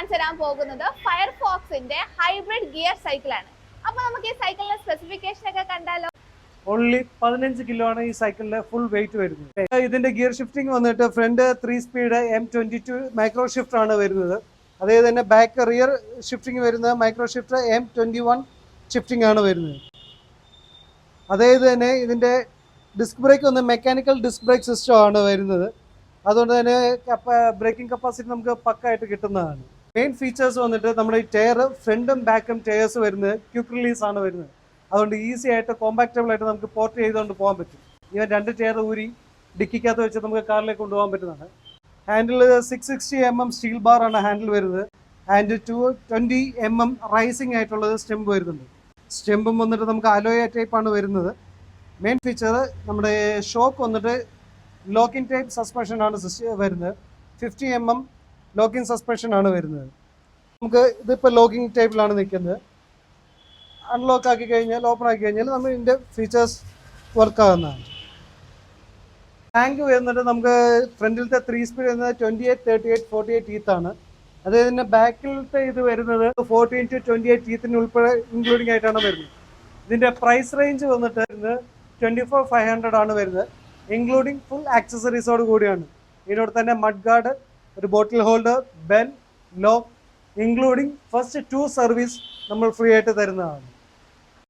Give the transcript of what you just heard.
കാണിച്ചു തരാൻ പോകുന്നത് ഫയർഫോക്സിന്റെ ഹൈബ്രിഡ് ഗിയർ സൈക്കിളാണ്. അപ്പൊ നമുക്ക് ഈ സൈക്കിളിന്റെ സ്പെസിഫിക്കേഷൻ ഒക്കെ കണ്ടാലോ. ഓൺലി 15 കിലോ ആണ് ഈ സൈക്കിളിന്റെ ഫുൾ വെയിറ്റ് വരുന്നത്. ഇതിന്റെ ഗിയർ ഷിഫ്റ്റിംഗ് വന്നിട്ട് front 3 speed M22 micro shift ആണ് വരുന്നത്. അതേ തന്നെ ബാക്ക് റിയർ ഷിഫ്റ്റിംഗ് വരുന്നത് മൈക്രോ ഷിഫ്റ്റ് M21 ഷിഫ്റ്റിംഗ് ആണ് വരുന്നത്. അതേ തന്നെ ഇതിന്റെ ഡിസ്ക് ബ്രേക്ക് വന്ന് മെക്കാനിക്കൽ ഡിസ്ക് ബ്രേക്ക് സിസ്റ്റം ആണ് വരുന്നത്. അതുകൊണ്ട് തന്നെ ബ്രേക്കിംഗ് കപ്പാസിറ്റി നമുക്ക് പക്കായിട്ട് കിട്ടുന്നതാണ്. മെയിൻ ഫീച്ചേഴ്സ് വന്നിട്ട് നമ്മുടെ ഈ ടയർ ഫ്രണ്ടും ബാക്കും ടയേഴ്സ് വരുന്നത് ക്വിക്ക് റിലീസ് ആണ് വരുന്നത്. അതുകൊണ്ട് ഈസി ആയിട്ട് കോമ്പാക്റ്റബിൾ ആയിട്ട് നമുക്ക് പോർട്ട് ചെയ്തുകൊണ്ട് പോകാൻ പറ്റും. ഇവൻ 2 ടയർ ഊരി ഡിക്കിക്കകത്ത് വെച്ച് നമുക്ക് കാറിലേക്ക് കൊണ്ടുപോകാൻ പറ്റുന്നതാണ്. ഹാൻഡിൽ 660 mm സ്റ്റീൽ ബാർ ആണ് ഹാൻഡിൽ വരുന്നത്. ആൻഡ് 220 mm റൈസിംഗ് ആയിട്ടുള്ളത് സ്റ്റെമ്പ് വരുന്നുണ്ട്. സ്റ്റെമ്പും വന്നിട്ട് നമുക്ക് അലോയ ടൈപ്പ് ആണ് വരുന്നത്. മെയിൻ ഫീച്ചർ നമ്മുടെ ഷോക്ക് വന്നിട്ട് ലോക്കിംഗ് ടൈപ്പ് സസ്പെൻഷൻ ആണ് വരുന്നത്. 50 mm ലോക്കിംഗ് സസ്പെൻഷൻ ആണ് വരുന്നത്. നമുക്ക് ഇതിപ്പോൾ ലോക്കിംഗ് ടൈപ്പിലാണ് നിൽക്കുന്നത്. അൺലോക്ക് ആക്കി കഴിഞ്ഞാൽ ഓപ്പൺ ആക്കി കഴിഞ്ഞാൽ നമ്മൾ ഇതിൻ്റെ ഫീച്ചേഴ്സ് വർക്ക് ആകുന്നതാണ്. ടാങ്ക് വരുന്നിട്ട് നമുക്ക് ഫ്രണ്ടിലത്തെ 3 സ്പീഡ് വരുന്നത് 28, 38, 48 ടീത്ത് ആണ്. അത് തന്നെ ബാക്കിലത്തെ ഇത് വരുന്നത് 14 to 28 ടീത്തിന് ഉൾപ്പെടെ ഇൻക്ലൂഡിംഗ് ആയിട്ടാണ് വരുന്നത്. ഇതിൻ്റെ പ്രൈസ് റേഞ്ച് വന്നിട്ട് 24,500 ആണ് വരുന്നത്, ഇൻക്ലൂഡിങ് ഫുൾ ആക്സസറീസോട് കൂടിയാണ്. ഇതിനോട് തന്നെ മഡ് ഗാർഡ്, ഒരു ബോട്ടിൽ holder, bell, lock, including first 2 service നമ്മൾ ഫ്രീ ആയിട്ട് തരുന്നതാണ്.